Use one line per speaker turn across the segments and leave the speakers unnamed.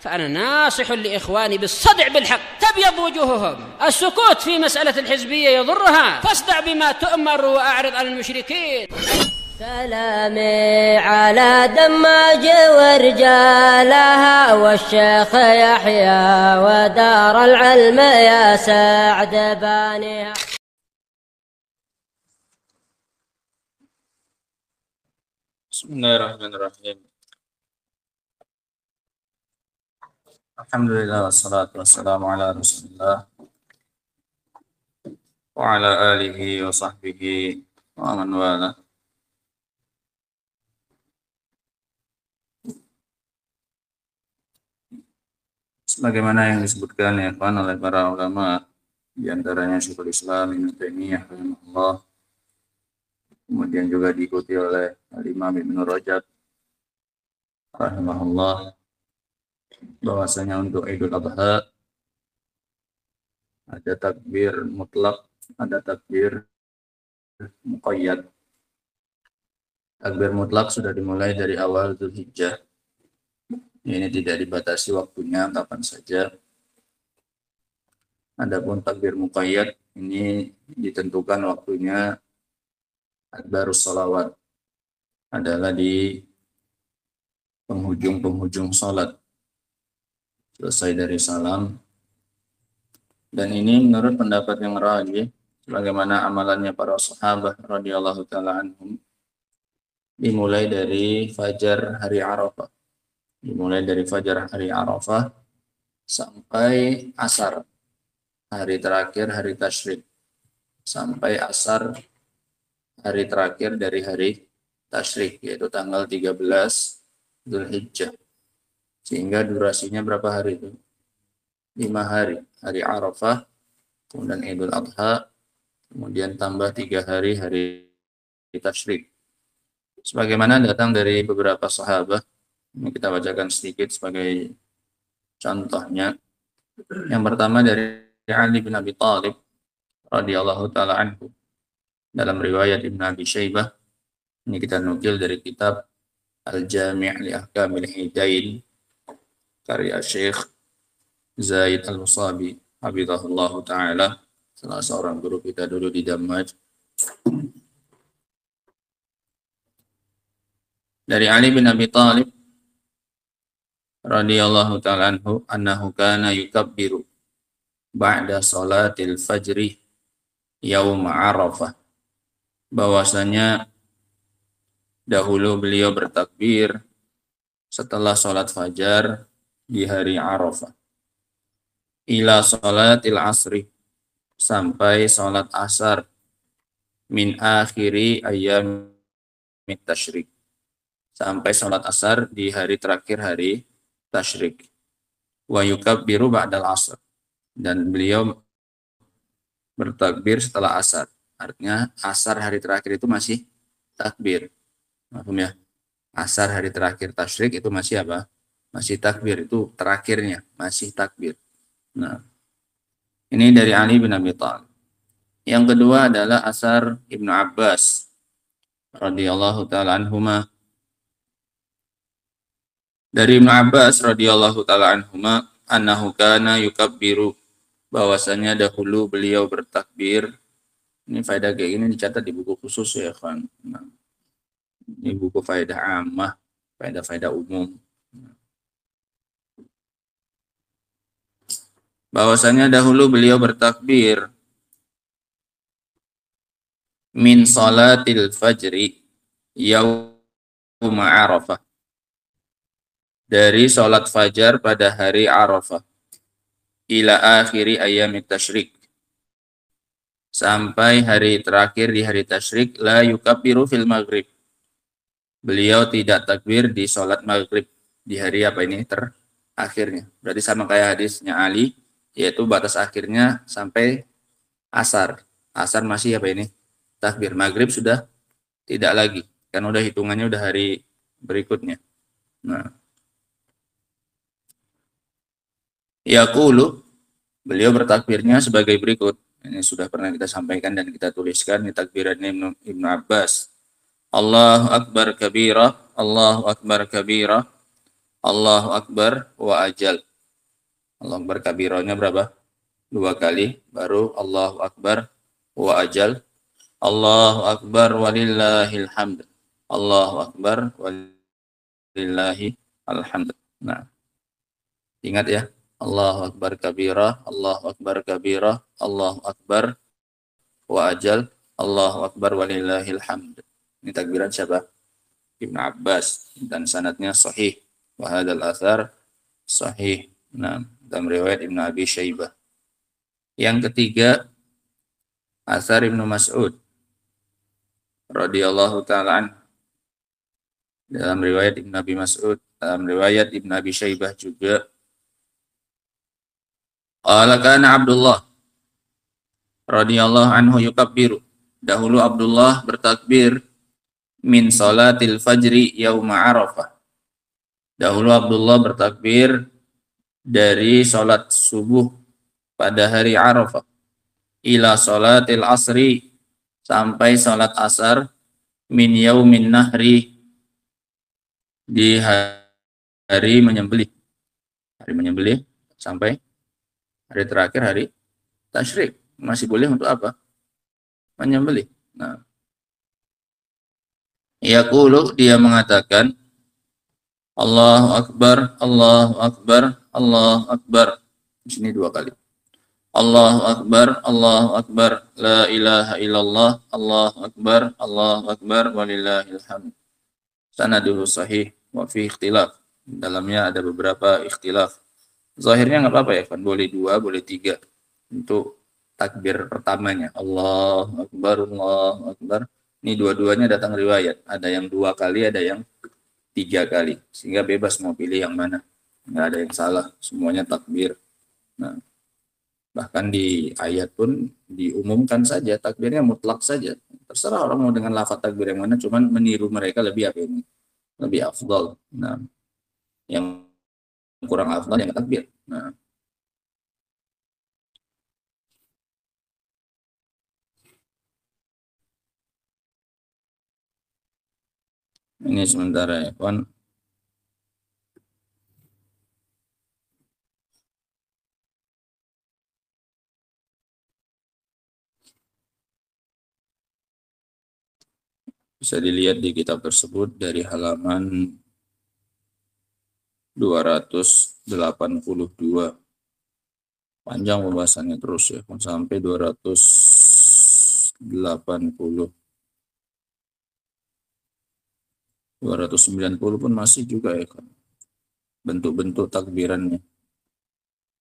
فأنا ناصح لإخواني بالصدع بالحق تبيض وجوههم. السكوت في مسألة الحزبية يضرها، فاصدع بما تؤمر وأعرض عن المشركين.
سلامي على دماج ورجالها والشيخ يحيى ودار العلم يا سعد بانيها.
Bismillahirrahmanirrahim. Alhamdulillah wassalatu wassalamu ala Rasulillah wa ala alihi wa sahbihi wa man wala. Sebagaimana yang disebutkan ya kan oleh para ulama, di antaranya Syekhul Islam Ibnu Taimiyah rahimahullah, kemudian juga diikuti oleh Imam Ibnu Rajab rahimahullah, bahwasanya untuk Idul Adha ada takbir mutlak, ada takbir muqayyad. Takbir mutlak sudah dimulai dari awal Dzulhijjah. Ini tidak dibatasi waktunya, kapan saja. Adapun takbir muqayyad ini ditentukan waktunya adbarus sholawat, adalah di penghujung-penghujung salat, selesai dari salam. Dan ini menurut pendapat yang rajih, sebagaimana amalannya para sahabat radhiyallahu taala anhum, dimulai dari fajar hari Arafah. Dimulai dari fajar hari Arafah sampai asar, hari terakhir hari tasyrik, sampai asar hari terakhir dari hari tasyrik, yaitu tanggal 13 Dzulhijjah. Sehingga durasinya berapa hari itu? 5 hari. Hari Arafah, kemudian Idul Adha, kemudian tambah 3 hari hari tasyrik. Sebagaimana datang dari beberapa sahabat, ini kita bacakan sedikit sebagai contohnya. Yang pertama dari Ali bin Abi Thalib radhiyallahu taala anhu, dalam riwayat Ibnu Abi Syaibah, ini kita nukil dari kitab Al-Jami' li Ahkamil Hidain karya Syekh Zaid Al-Musabi hafizahullahu taala, salah seorang guru kita dulu di Damaj. Dari Ali bin Abi Thalib radhiyallahu taala anhu, annahu kana yukabbiru ba'da salatil fajri yaum Arafah, bahwasanya dahulu beliau bertakbir setelah salat fajar di hari Arafah, ila salatil asri, sampai salat asar, min akhiri ayyamit tasyrik, sampai salat asar di hari terakhir hari tasyrik. Wa yukabbiru ba'dal asr, dan beliau bertakbir setelah asar. Artinya asar hari terakhir itu masih takbir. Paham ya? Asar hari terakhir tasyrik itu masih apa? Masih takbir, itu terakhirnya, masih takbir. Nah, ini dari Ali bin Abi Thalib. Yang kedua adalah asar Ibnu Abbas radhiyallahu taala anhuma. Dari Ibnu Abbas radhiyallahu taala anhuma, annahu kana yukabbiru, bahwasanya dahulu beliau bertakbir. Ini faedah kayak ini dicatat di buku khusus ya, kan. Nah, ini buku faedah ammah, faedah-faedah umum. Bahwasanya dahulu beliau bertakbir min salatil fajri yaum Arafah, dari salat fajar pada hari Arafah, ila akhiri ayyamit tasyrik, sampai hari terakhir di hari tasyrik, la yukabbiru fil maghrib, beliau tidak takbir di salat maghrib, di hari apa ini terakhirnya. Berarti sama kayak hadisnya Ali, yaitu batas akhirnya sampai asar. Asar masih apa ini? Takbir. Maghrib sudah tidak lagi, kan udah hitungannya udah hari berikutnya. Nah, yaqulu, beliau bertakbirnya sebagai berikut. Ini sudah pernah kita sampaikan dan kita tuliskan di takbirannya Ibnu Abbas. Allahu akbar kabira, Allahu akbar kabira, Allahu Akbar wa ajal. Allahu Akbar kabirahnya berapa? 2 kali, baru Allahu Akbar wa ajal. Allahu Akbar walillahil hamd. Allahu Akbar walillahil hamd. Nah, ingat ya. Allahu Akbar kabirah, Allahu Akbar kabirah, Allahu Akbar wa ajal, Allahu Akbar walillahil hamd. Ini takbiran siapa? Ibnu Abbas, dan sanadnya sahih. Wa hadzal athar sahih. Nah, dalam riwayat Ibnu Abi Syaibah. Yang ketiga, athar Ibnu Mas'ud radhiyallahu ta'ala anhu. Dalam riwayat Ibnu Abi Mas'ud, dalam riwayat Ibnu Abi Syaibah juga. Qala kana Abdullah radhiyallahu anhu yukabbiru. Dahulu Abdullah bertakbir min salatil fajri yauma Arafah. Dahulu Abdullah bertakbir dari salat subuh pada hari Arafah. Ila salatil asri, sampai salat asar, min yaumin nahri, di hari menyembelih. Hari menyembelih sampai hari terakhir hari tasyrik. Masih boleh untuk apa? Menyembelih. Nah, yaqulu, dia mengatakan Allahu Akbar, Allahu Akbar, Allahu Akbar. Di sini 2 kali. Allahu Akbar, Allahu Akbar, la ilaha illallah, Allahu Akbar, Allahu Akbar, walillahil hamd. Sanaduhu sahih wa fi ikhtilaf. Dalamnya ada beberapa ikhtilaf. Zahirnya nggak apa-apa ya, kan? Boleh 2, boleh 3 untuk takbir pertamanya. Allahu Akbar, Allahu Akbar. Ini dua-duanya datang riwayat. Ada yang 2 kali, ada yang 3 kali. Sehingga bebas mau pilih yang mana. Nggak ada yang salah. Semuanya takbir. Nah, bahkan di ayat pun diumumkan saja. Takbirnya mutlak saja. Terserah orang mau dengan lafaz takbir yang mana. Cuman meniru mereka lebih apa ini? Lebih afdal. Nah, yang kurang afdal yang takbir. Nah, ini sementara ya, kawan. Bisa dilihat di kitab tersebut dari halaman 282. Panjang pembahasannya terus ya, sampai 280. 290 pun masih juga ya kan. Bentuk-bentuk takbirannya.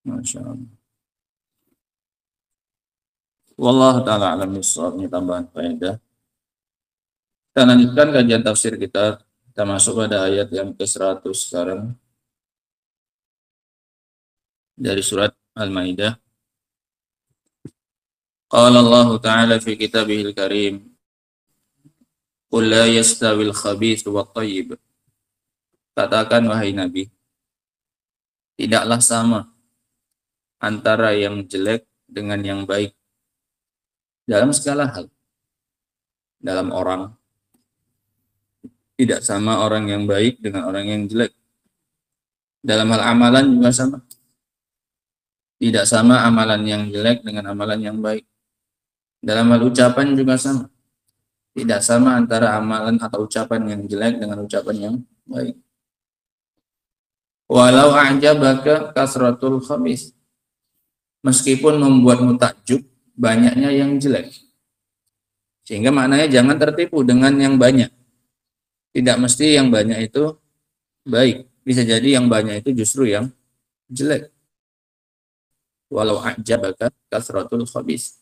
Masya Allah. Wallahu ta'ala alam bissawab. Ini tambahan faedah. Kita lanjutkan kajian tafsir kita. Kita masuk pada ayat yang ke-100 sekarang. Dari surat Al-Maidah. Qala Allah Ta'ala fi kitabihil karim. Qul la yastawil khabithu wa tayyib. Katakan wahai Nabi, tidaklah sama antara yang jelek dengan yang baik dalam segala hal. Dalam orang, tidak sama orang yang baik dengan orang yang jelek. Dalam hal amalan juga sama. Tidak sama amalan yang jelek dengan amalan yang baik. Dalam hal ucapan juga sama. Tidak sama antara amalan atau ucapan yang jelek dengan ucapan yang baik. Walau a'jabaka kasratul khabith. Meskipun membuatmu takjub banyaknya yang jelek. Sehingga maknanya jangan tertipu dengan yang banyak. Tidak mesti yang banyak itu baik. Bisa jadi yang banyak itu justru yang jelek. Walau a'jabaka kasratul khabith.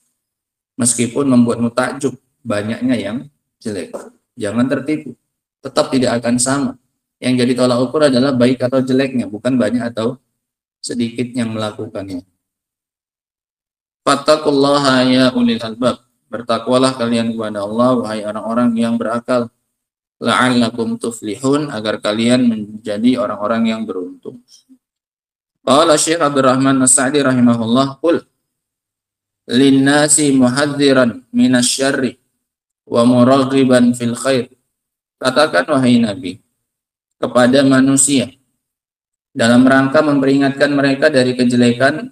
Meskipun membuatmu takjub banyaknya yang jelek. Jangan tertipu. Tetap tidak akan sama. Yang jadi tolak ukur adalah baik atau jeleknya, bukan banyak atau sedikit yang melakukannya. Fattaqullaha ya ulil albab. Bertakwalah kalian kepada Allah, wahai orang-orang yang berakal. La'allakum tuflihun, agar kalian menjadi orang-orang yang beruntung. Qala Syekh Abdurrahman As-Sa'di rahimahullah, qul linnasi muhadziran minasyarri wa muraghiban fil khair. Katakan wahai Nabi kepada manusia dalam rangka memperingatkan mereka dari kejelekan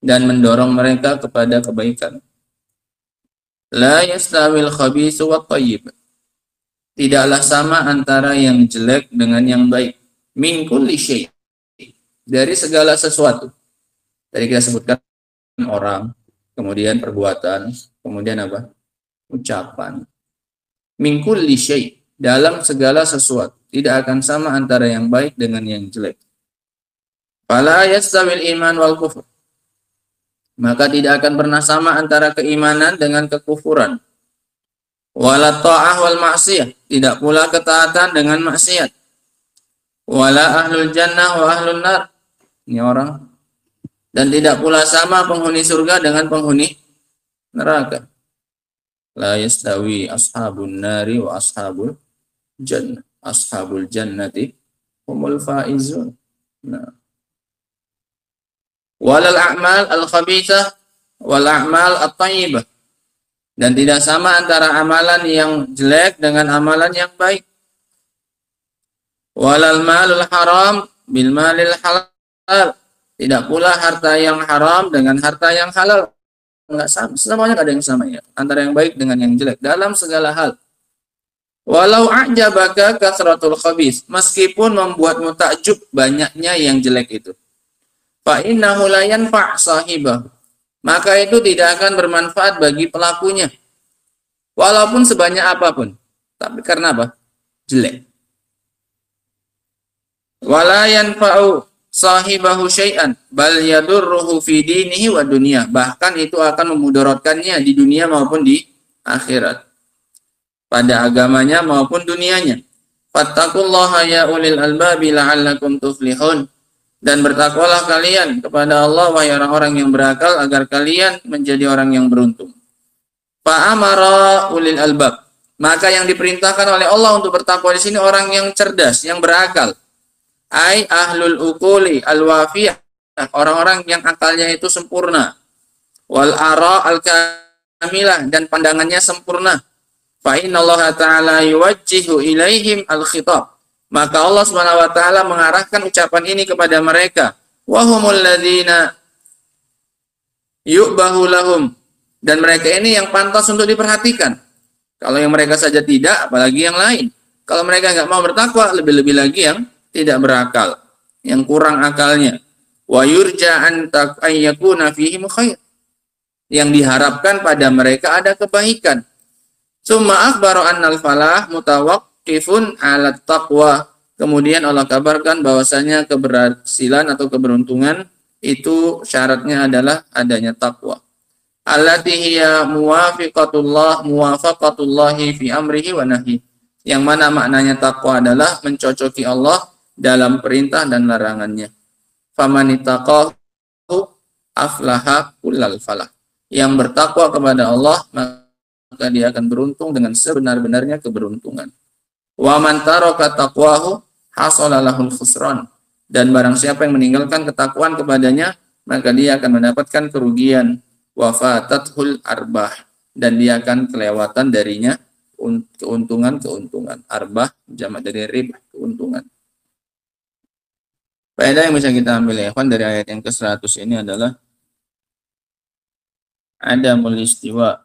dan mendorong mereka kepada kebaikan. La yastawil khabithu wat thayyib. Tidaklah sama antara yang jelek dengan yang baik. Min kulli syai'. Dari segala sesuatu. Tadi kita sebutkan orang, kemudian perbuatan, kemudian apa? Ucapan. Min kulli syai'. Dalam segala sesuatu. Tidak akan sama antara yang baik dengan yang jelek. Fala yastawil iman wal kufur. Maka tidak akan pernah sama antara keimanan dengan kekufuran. Wala ta'ah wal ma'siyah. Tidak pula ketaatan dengan maksiat. Wala ahlul jannah wa ahlun nar. Ini orang. Dan tidak pula sama penghuni surga dengan penghuni neraka. La yastawi ashabun nari wa ashabul jannah. Ashabul jannati humul faizun. Nah. Walal a'mal al-khabithah wal a'mal at-thayyibah. Dan tidak sama antara amalan yang jelek dengan amalan yang baik. Walal malul haram bil malil halal. Tidak pula harta yang haram dengan harta yang halal. Enggak sama, semuanya enggak ada yang sama ya, antara yang baik dengan yang jelek dalam segala hal. Walau a'jabaka kasratul khabith, meskipun membuatmu takjub banyaknya yang jelek itu. Fa innahu la yanfa' sahibahu. Maka itu tidak akan bermanfaat bagi pelakunya. Walaupun sebanyak apapun. Tapi karena apa? Jelek. Wala yanfa'u sahibahu syai'an bal yadurruhu fi dinihi wa dunya. Bahkan itu akan memudaratkannya di dunia maupun di akhirat. Pada agamanya maupun dunianya. Fattaqullaha ya ulil albabi la'allakum tuflihun. Dan bertakwalah kalian kepada Allah wahai orang-orang yang berakal agar kalian menjadi orang yang beruntung. Fa'amara ulil albab. Maka yang diperintahkan oleh Allah untuk bertakwa di sini orang yang cerdas, yang berakal. Ai ahlul uquli alwafiyah, orang-orang yang akalnya itu sempurna. Wal ara al-kamilah, dan pandangannya sempurna. Fa innallaha ta'ala yuwajjihu ilaihim al-khitab. Maka Allah Subhanahu wa taala mengarahkan ucapan ini kepada mereka. Wa humul ladzina yu'bahu lahum. Dan mereka ini yang pantas untuk diperhatikan. Kalau yang mereka saja tidak, apalagi yang lain. Kalau mereka enggak mau bertakwa, lebih-lebih lagi yang tidak berakal, yang kurang akalnya. Wa yurja an yakuna fihim khair. Yang diharapkan pada mereka ada kebaikan. Summa akhbara annal falah mutawaqqifun 'ala taqwa. Kemudian Allah kabarkan bahwasanya keberhasilan atau keberuntungan itu syaratnya adalah adanya takwa. Allati hiya muwafaqatullahi fi amrihi wa nahyi. Yang mana maknanya takwa adalah mencocoki Allah dalam perintah dan larangannya. Famanittaqahu aflaha kullal falah. Yang bertakwa kepada Allah maka dia akan beruntung dengan sebenar-benarnya keberuntungan. Wa man taraka taqwahu hasala lahul khusran. Dan barang siapa yang meninggalkan ketakwaan kepadanya, maka dia akan mendapatkan kerugian. Wa fatathul arbah. Dan dia akan kelewatan darinya keuntungan-keuntungan. Arbah jamak dari ribah, keuntungan. Faedah yang bisa kita ambil ya, dari ayat yang ke-100 ini adalah adamul istiwa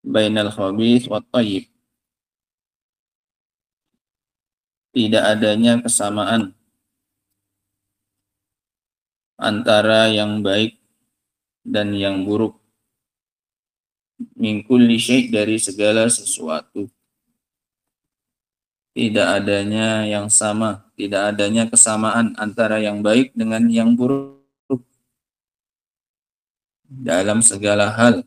bainal khabith wat thayyib. Tidak adanya kesamaan antara yang baik dan yang buruk. Min kulli syai', dari segala sesuatu. Tidak adanya yang sama, tidak adanya kesamaan antara yang baik dengan yang buruk dalam segala hal.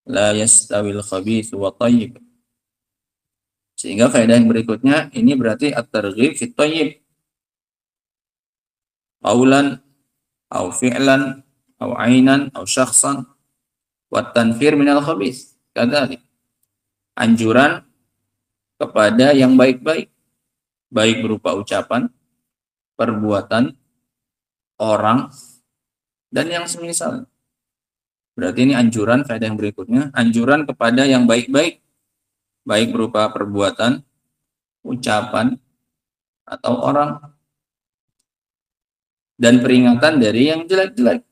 La yastawil khabith wa thayyib. Sehingga faedah yang berikutnya ini berarti at-targhib fit thayyib. Qaulan au fi'lan au ainan au syakhsan wa tanfir minal khabith. Kadzalik. Anjuran kepada yang baik-baik, baik berupa ucapan, perbuatan, orang, dan yang semisal. Berarti ini anjuran, faedah yang berikutnya, anjuran kepada yang baik-baik, baik berupa perbuatan, ucapan, atau orang, dan peringatan dari yang jelek-jelek,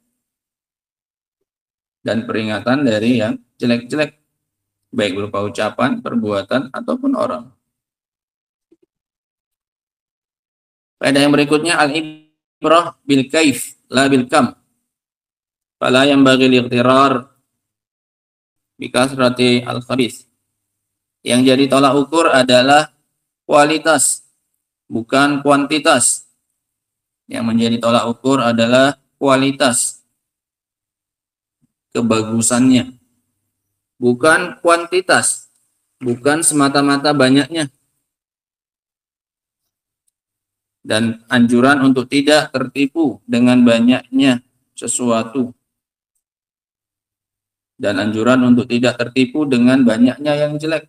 dan peringatan dari yang jelek-jelek, baik berupa ucapan, perbuatan, ataupun orang. Faedah yang berikutnya, al-ibrah bil kaif la bil kam. Fala yanbaghi al-ightirar bi kasrati al-khabith. Yang jadi tolak ukur adalah kualitas, bukan kuantitas. Yang menjadi tolak ukur adalah kualitas, kebagusannya, bukan kuantitas, bukan semata-mata banyaknya. Dan anjuran untuk tidak tertipu dengan banyaknya sesuatu. Dan anjuran untuk tidak tertipu dengan banyaknya yang jelek.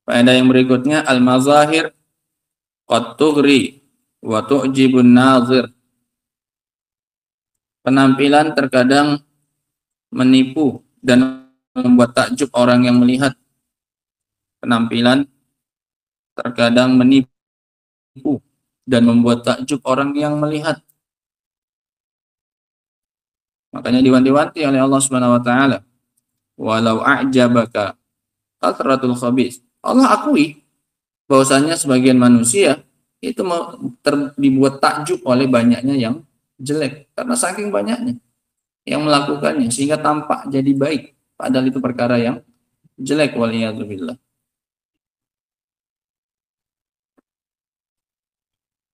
Faedah yang berikutnya, al-mazahir qad tughri wa tu'jibun nazir. Penampilan terkadang menipu dan membuat takjub orang yang melihat. Penampilan terkadang menipu dan membuat takjub orang yang melihat. Makanya diwanti-wanti oleh Allah Subhanahu wa taala, walau a'jabaka kathratul khabith. Allah akui bahwasanya sebagian manusia itu dibuat takjub oleh banyaknya yang jelek, karena saking banyaknya yang melakukannya sehingga tampak jadi baik, padahal itu perkara yang jelek, waliyadzubillah.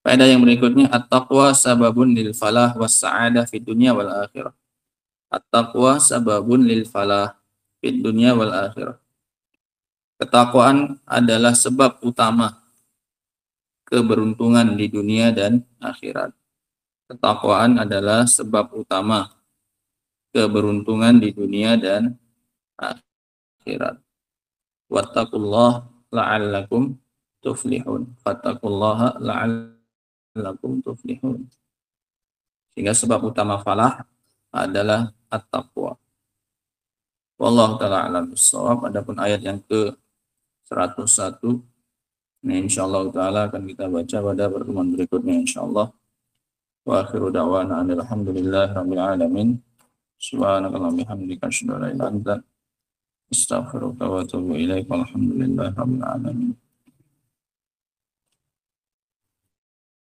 Faedah yang berikutnya, at-taqwa sababun lil falah was sa'adah fid dunya wal akhirah. At-taqwa sababun lil falah fid dunya wal akhirah. Ketakwaan adalah sebab utama keberuntungan di dunia dan akhirat. Ketakwaan adalah sebab utama keberuntungan di dunia dan akhirat. Wattaqullah la'allakum tuflihun. Fattaqullaha la'allakum tuflihun. Sehingga sebab utama falah adalah at-taqwa. Wallahu ta'ala a'lam bissawab. Adapun ayat yang ke-101, ini insyaallah ta'ala akan kita baca pada pertemuan berikutnya insyaallah. Wa akhiru da'wana alhamdulillahi rabbil alamin. Subhanakallahumma bihamdika asyhadu an la ilaha illa anta astaghfiruka wa atubu ilaik. Walhamdulillahi rabbil alamin.